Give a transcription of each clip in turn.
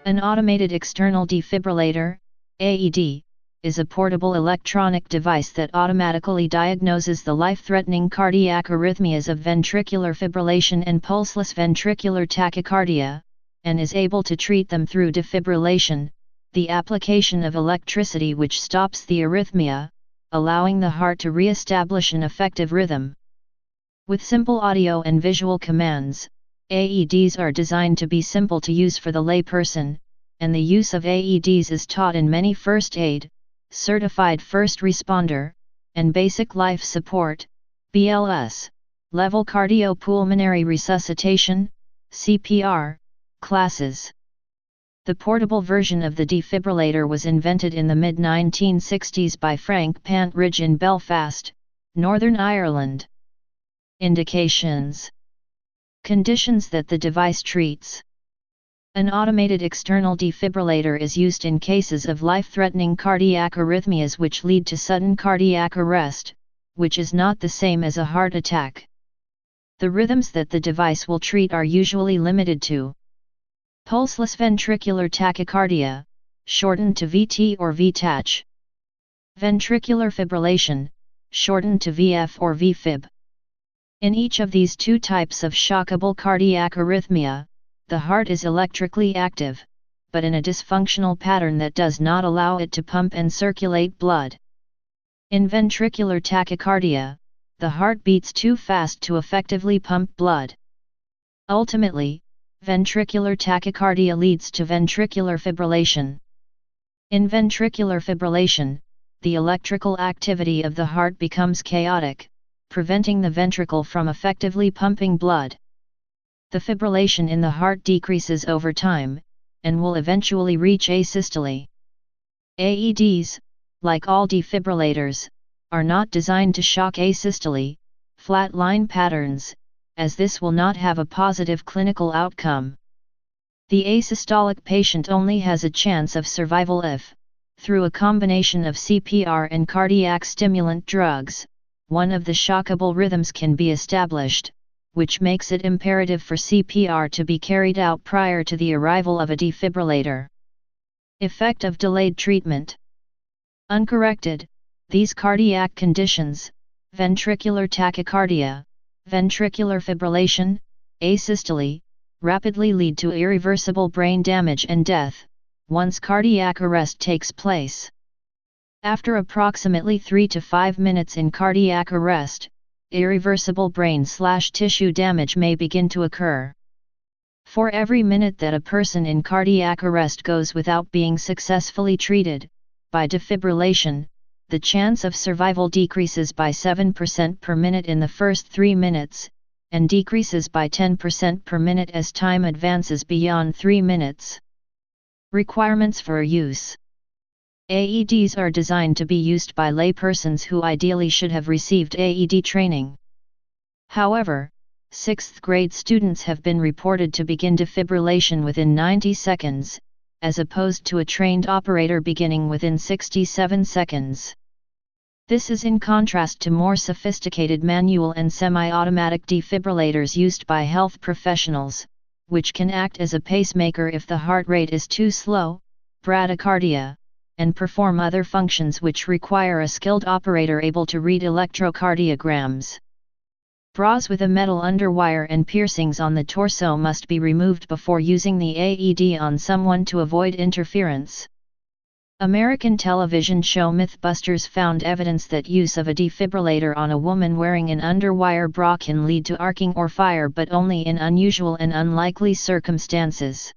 An automated external defibrillator, AED, is a portable electronic device that automatically diagnoses the life-threatening cardiac arrhythmias of ventricular fibrillation and pulseless ventricular tachycardia, and is able to treat them through defibrillation, the application of electricity which stops the arrhythmia, allowing the heart to re-establish an effective rhythm. With simple audio and visual commands, AEDs are designed to be simple to use for the layperson, and the use of AEDs is taught in many first aid, certified first responder, and basic life support (BLS) level cardiopulmonary resuscitation (CPR) classes. The portable version of the defibrillator was invented in the mid-1960s by Frank Pantridge in Belfast, Northern Ireland. Indications. Conditions that the device treats. An automated external defibrillator is used in cases of life-threatening cardiac arrhythmias which lead to sudden cardiac arrest, which is not the same as a heart attack. The rhythms that the device will treat are usually limited to pulseless ventricular tachycardia, shortened to VT or VTach. Ventricular fibrillation, shortened to VF or VFib. In each of these two types of shockable cardiac arrhythmia, the heart is electrically active, but in a dysfunctional pattern that does not allow it to pump and circulate blood. In ventricular tachycardia, the heart beats too fast to effectively pump blood. Ultimately, ventricular tachycardia leads to ventricular fibrillation. In ventricular fibrillation, the electrical activity of the heart becomes chaotic, preventing the ventricle from effectively pumping blood. The fibrillation in the heart decreases over time, and will eventually reach asystole. AEDs, like all defibrillators, are not designed to shock asystole, flat line patterns, as this will not have a positive clinical outcome. The asystolic patient only has a chance of survival if, through a combination of CPR and cardiac stimulant drugs, one of the shockable rhythms can be established, which makes it imperative for CPR to be carried out prior to the arrival of a defibrillator. Effect of delayed treatment. Uncorrected, these cardiac conditions, ventricular tachycardia, ventricular fibrillation, asystole, rapidly lead to irreversible brain damage and death, once cardiac arrest takes place. After approximately 3 to 5 minutes in cardiac arrest, irreversible brain/tissue damage may begin to occur. For every minute that a person in cardiac arrest goes without being successfully treated by defibrillation, the chance of survival decreases by 7% per minute in the first 3 minutes, and decreases by 10% per minute as time advances beyond 3 minutes. Requirements for use. AEDs are designed to be used by laypersons who ideally should have received AED training. However, 6th grade students have been reported to begin defibrillation within 90 seconds, as opposed to a trained operator beginning within 67 seconds. This is in contrast to more sophisticated manual and semi-automatic defibrillators used by health professionals, which can act as a pacemaker if the heart rate is too slow, bradycardia, and perform other functions which require a skilled operator able to read electrocardiograms. Bras with a metal underwire and piercings on the torso must be removed before using the AED on someone to avoid interference. American television show Mythbusters found evidence that use of a defibrillator on a woman wearing an underwire bra can lead to arcing or fire, but only in unusual and unlikely circumstances.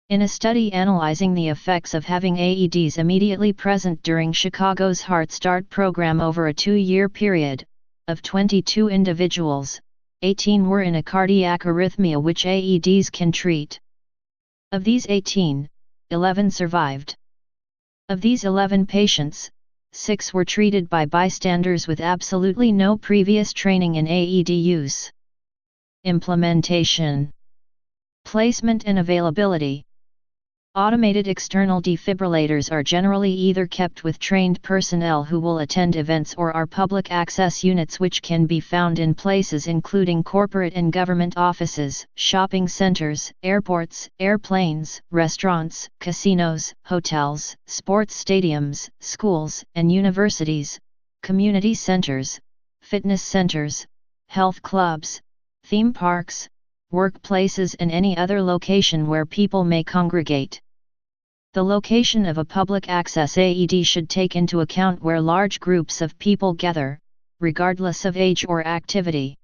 In a study analyzing the effects of having AEDs immediately present during Chicago's Heart Start program over a 2-year period, of 22 individuals, 18 were in a cardiac arrhythmia which AEDs can treat. Of these 18, 11 survived. Of these 11 patients, 6 were treated by bystanders with absolutely no previous training in AED use. Implementation, placement and availability. Automated external defibrillators are generally either kept with trained personnel who will attend events or are public access units which can be found in places including corporate and government offices, shopping centers, airports, airplanes, restaurants, casinos, hotels, sports stadiums, schools and universities, community centers, fitness centers, health clubs, theme parks, workplaces and any other location where people may congregate. The location of a public access AED should take into account where large groups of people gather, regardless of age or activity.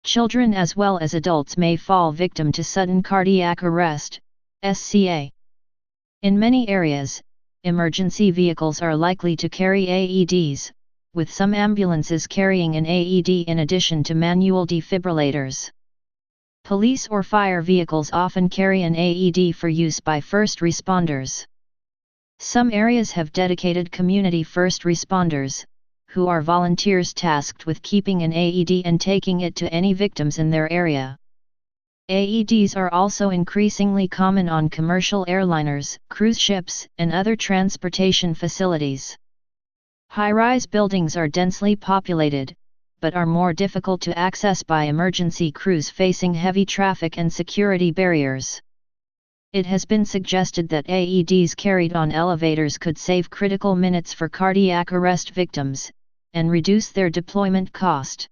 Children as well as adults may fall victim to sudden cardiac arrest, SCA. In many areas, emergency vehicles are likely to carry AEDs, with some ambulances carrying an AED in addition to manual defibrillators. Police or fire vehicles often carry an AED for use by first responders. Some areas have dedicated community first responders, who are volunteers tasked with keeping an AED and taking it to any victims in their area. AEDs are also increasingly common on commercial airliners, cruise ships, and other transportation facilities. High-rise buildings are densely populated, but are more difficult to access by emergency crews facing heavy traffic and security barriers. It has been suggested that AEDs carried on elevators could save critical minutes for cardiac arrest victims, and reduce their deployment cost.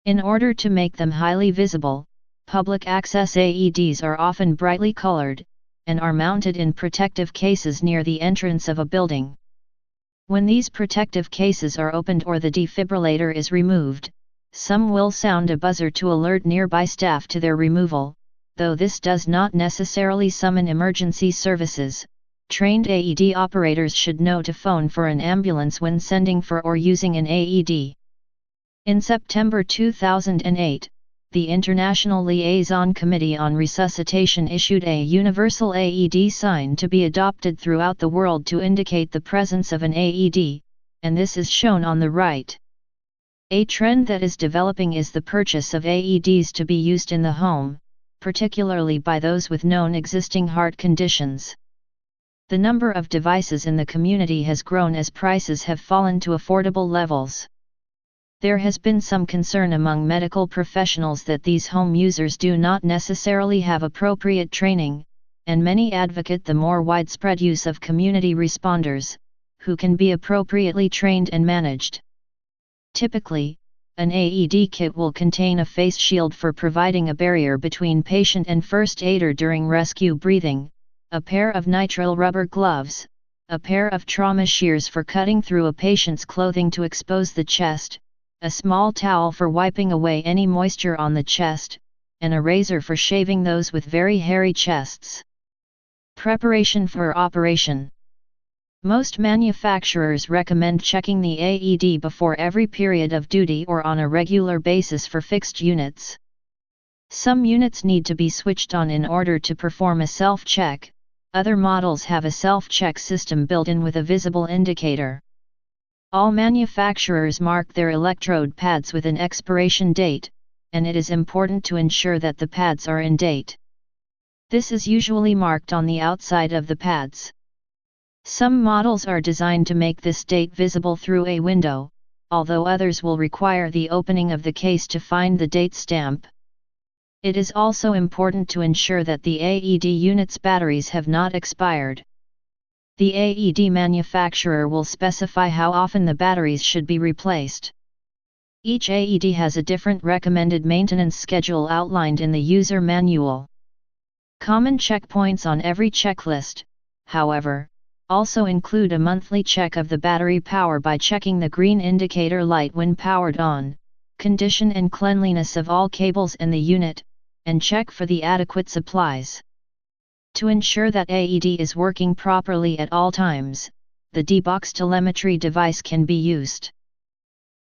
In order to make them highly visible, public access AEDs are often brightly colored, and are mounted in protective cases near the entrance of a building. When these protective cases are opened or the defibrillator is removed, some will sound a buzzer to alert nearby staff to their removal, though this does not necessarily summon emergency services. Trained AED operators should know to phone for an ambulance when sending for or using an AED. In September 2008, the International Liaison Committee on Resuscitation issued a universal AED sign to be adopted throughout the world to indicate the presence of an AED, and this is shown on the right. A trend that is developing is the purchase of AEDs to be used in the home, particularly by those with known existing heart conditions. The number of devices in the community has grown as prices have fallen to affordable levels. There has been some concern among medical professionals that these home users do not necessarily have appropriate training, and many advocate the more widespread use of community responders, who can be appropriately trained and managed. Typically, an AED kit will contain a face shield for providing a barrier between patient and first aider during rescue breathing, a pair of nitrile rubber gloves, a pair of trauma shears for cutting through a patient's clothing to expose the chest, a small towel for wiping away any moisture on the chest, and a razor for shaving those with very hairy chests. Preparation for operation. Most manufacturers recommend checking the AED before every period of duty or on a regular basis for fixed units. Some units need to be switched on in order to perform a self-check, other models have a self-check system built in with a visible indicator. All manufacturers mark their electrode pads with an expiration date, and it is important to ensure that the pads are in date. This is usually marked on the outside of the pads. Some models are designed to make this date visible through a window, although others will require the opening of the case to find the date stamp. It is also important to ensure that the AED unit's batteries have not expired. The AED manufacturer will specify how often the batteries should be replaced. Each AED has a different recommended maintenance schedule outlined in the user manual. Common checkpoints on every checklist, however, also include a monthly check of the battery power by checking the green indicator light when powered on, condition and cleanliness of all cables in the unit, and check for the adequate supplies. To ensure that AED is working properly at all times, the D-Box telemetry device can be used.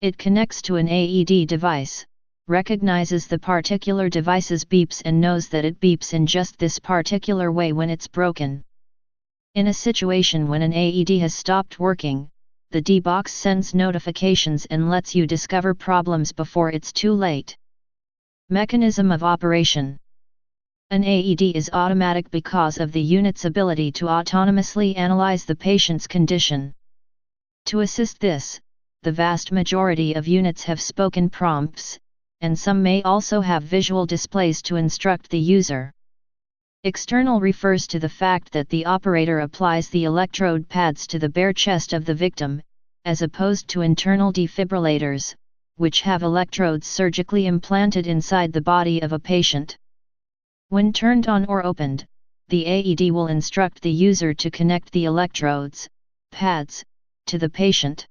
It connects to an AED device, recognizes the particular device's beeps and knows that it beeps in just this particular way when it's broken. In a situation when an AED has stopped working, the D-Box sends notifications and lets you discover problems before it's too late. Mechanism of operation. An AED is automatic because of the unit's ability to autonomously analyze the patient's condition. To assist this, the vast majority of units have spoken prompts, and some may also have visual displays to instruct the user. External refers to the fact that the operator applies the electrode pads to the bare chest of the victim, as opposed to internal defibrillators, which have electrodes surgically implanted inside the body of a patient. When turned on or opened, the AED will instruct the user to connect the electrodes, pads, to the patient.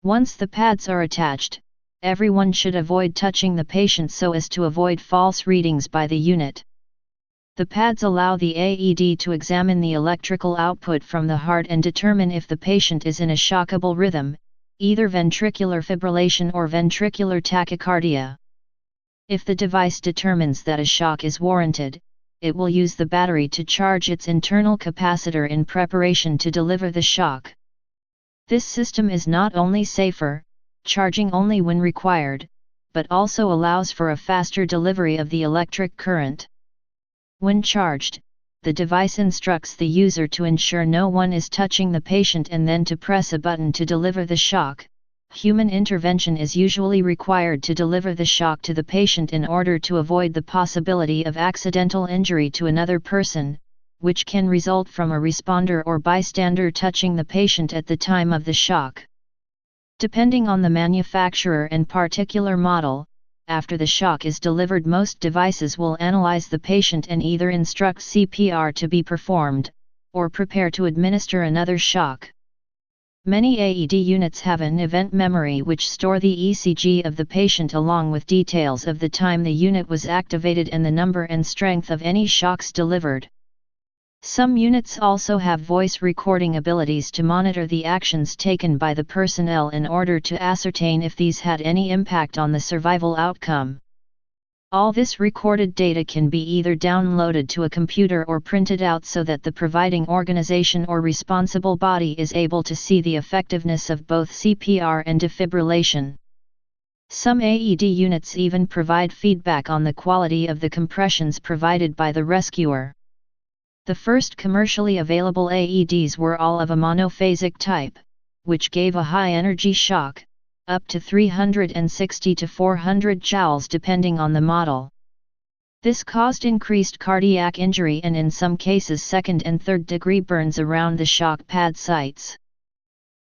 Once the pads are attached, everyone should avoid touching the patient so as to avoid false readings by the unit. The pads allow the AED to examine the electrical output from the heart and determine if the patient is in a shockable rhythm, either ventricular fibrillation or ventricular tachycardia. If the device determines that a shock is warranted, it will use the battery to charge its internal capacitor in preparation to deliver the shock. This system is not only safer, charging only when required, but also allows for a faster delivery of the electric current. When charged, the device instructs the user to ensure no one is touching the patient and then to press a button to deliver the shock. Human intervention is usually required to deliver the shock to the patient in order to avoid the possibility of accidental injury to another person, which can result from a responder or bystander touching the patient at the time of the shock. Depending on the manufacturer and particular model, after the shock is delivered, most devices will analyze the patient and either instruct CPR to be performed, or prepare to administer another shock. Many AED units have an event memory which store the ECG of the patient along with details of the time the unit was activated and the number and strength of any shocks delivered. Some units also have voice recording abilities to monitor the actions taken by the personnel in order to ascertain if these had any impact on the survival outcome. All this recorded data can be either downloaded to a computer or printed out so that the providing organization or responsible body is able to see the effectiveness of both CPR and defibrillation. Some AED units even provide feedback on the quality of the compressions provided by the rescuer. The first commercially available AEDs were all of a monophasic type, which gave a high-energy shock, up to 360 to 400 joules depending on the model. This caused increased cardiac injury and in some cases second and third degree burns around the shock pad sites.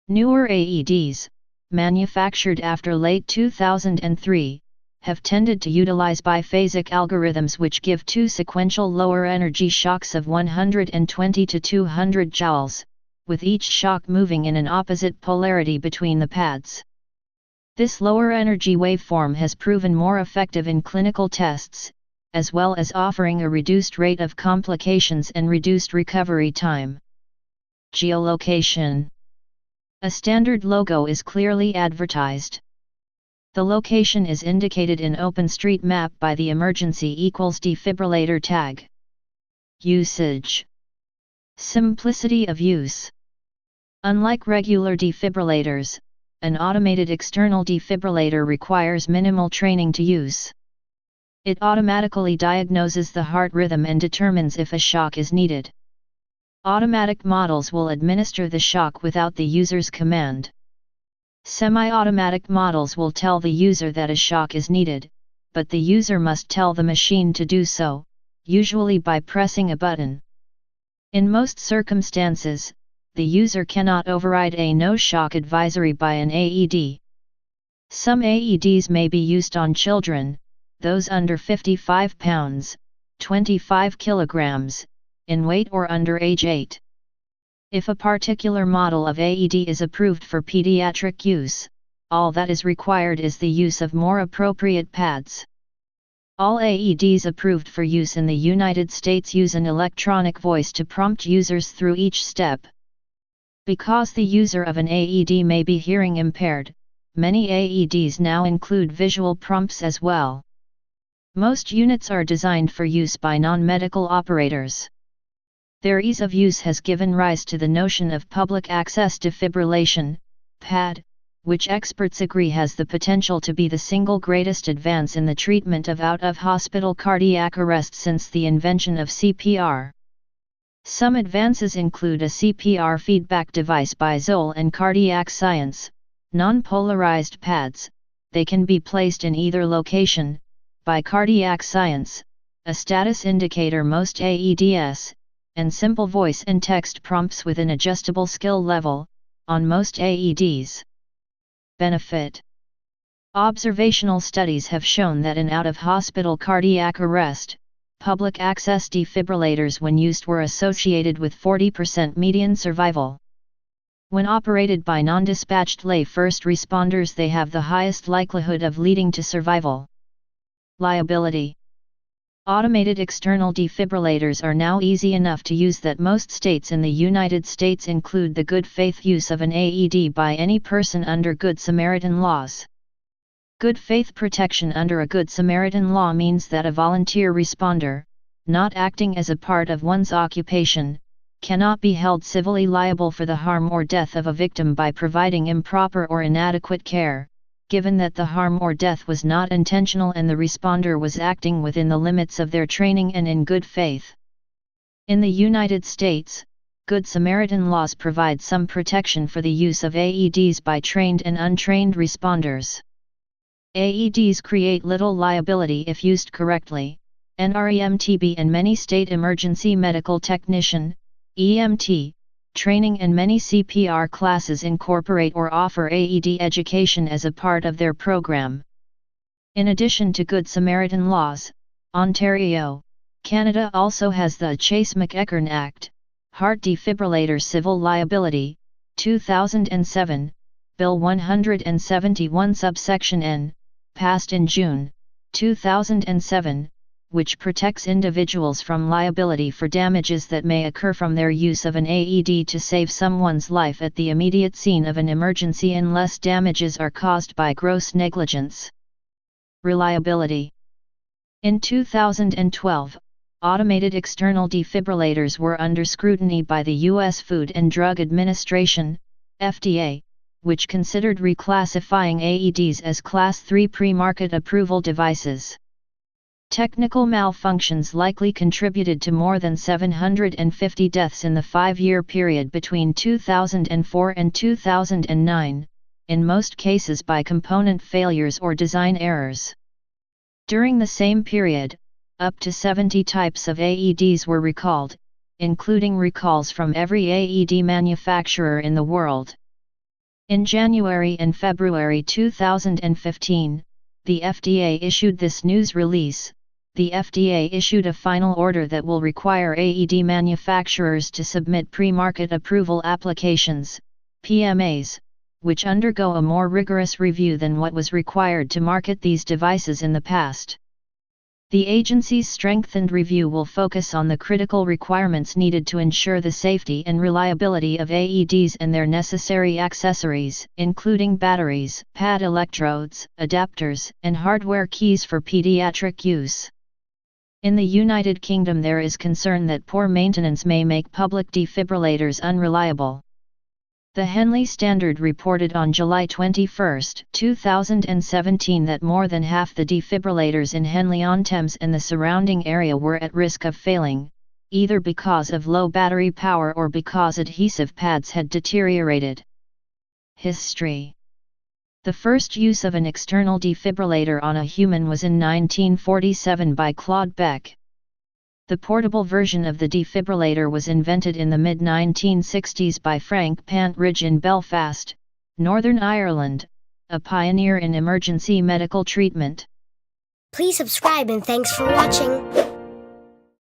Newer AEDs, manufactured after late 2003, have tended to utilize biphasic algorithms which give two sequential lower energy shocks of 120 to 200 joules, with each shock moving in an opposite polarity between the pads. This lower energy waveform has proven more effective in clinical tests, as well as offering a reduced rate of complications and reduced recovery time. Geolocation. A standard logo is clearly advertised. The location is indicated in OpenStreetMap by the emergency equals defibrillator tag. Usage. Simplicity of use. Unlike regular defibrillators, an automated external defibrillator requires minimal training to use. It automatically diagnoses the heart rhythm and determines if a shock is needed. Automatic models will administer the shock without the user's command. Semi-automatic models will tell the user that a shock is needed, but the user must tell the machine to do so, usually by pressing a button. In most circumstances, the user cannot override a no-shock advisory by an AED. Some AEDs may be used on children, those under 55 pounds, 25 kilograms, in weight or under age 8. If a particular model of AED is approved for pediatric use, all that is required is the use of more appropriate pads. All AEDs approved for use in the United States use an electronic voice to prompt users through each step. Because the user of an AED may be hearing impaired, many AEDs now include visual prompts as well. Most units are designed for use by non-medical operators. Their ease of use has given rise to the notion of public access defibrillation, PAD, which experts agree has the potential to be the single greatest advance in the treatment of out-of-hospital cardiac arrest since the invention of CPR. Some advances include a CPR feedback device by Zoll and Cardiac Science, non-polarized pads, they can be placed in either location, by Cardiac Science, a status indicator most AEDs, and simple voice and text prompts with an adjustable skill level, on most AEDs. Benefit. Observational studies have shown that in out-of-hospital cardiac arrest, public access defibrillators when used were associated with 40% median survival. When operated by non-dispatched lay first responders, they have the highest likelihood of leading to survival. Liability. Automated external defibrillators are now easy enough to use that most states in the United States include the good faith use of an AED by any person under Good Samaritan laws. Good faith protection under a Good Samaritan law means that a volunteer responder, not acting as a part of one's occupation, cannot be held civilly liable for the harm or death of a victim by providing improper or inadequate care, given that the harm or death was not intentional and the responder was acting within the limits of their training and in good faith. In the United States, Good Samaritan laws provide some protection for the use of AEDs by trained and untrained responders. AEDs create little liability if used correctly. NREMTB and many state emergency medical technician (EMT) training and many CPR classes incorporate or offer AED education as a part of their program. In addition to Good Samaritan laws, Ontario, Canada also has the Chase-McEachern Act, Heart Defibrillator Civil Liability, 2007, Bill 171 subsection N, passed in June 2007, which protects individuals from liability for damages that may occur from their use of an AED to save someone's life at the immediate scene of an emergency unless damages are caused by gross negligence. Reliability. In 2012, automated external defibrillators were under scrutiny by the U.S. Food and Drug Administration, FDA, which considered reclassifying AEDs as Class 3 pre-market approval devices. Technical malfunctions likely contributed to more than 750 deaths in the 5-year period between 2004 and 2009, in most cases by component failures or design errors. During the same period, up to 70 types of AEDs were recalled, including recalls from every AED manufacturer in the world. In January and February 2015, the FDA issued this news release. The FDA issued a final order that will require AED manufacturers to submit pre-market approval applications, PMAs, which undergo a more rigorous review than what was required to market these devices in the past. The agency's strengthened review will focus on the critical requirements needed to ensure the safety and reliability of AEDs and their necessary accessories, including batteries, pad electrodes, adapters, and hardware keys for pediatric use. In the United Kingdom, there is concern that poor maintenance may make public defibrillators unreliable. The Henley Standard reported on July 21, 2017 that more than half the defibrillators in Henley-on-Thames and the surrounding area were at risk of failing, either because of low battery power or because adhesive pads had deteriorated. History. The first use of an external defibrillator on a human was in 1947 by Claude Beck. The portable version of the defibrillator was invented in the mid-1960s by Frank Pantridge in Belfast, Northern Ireland, a pioneer in emergency medical treatment. Please subscribe and thanks for watching.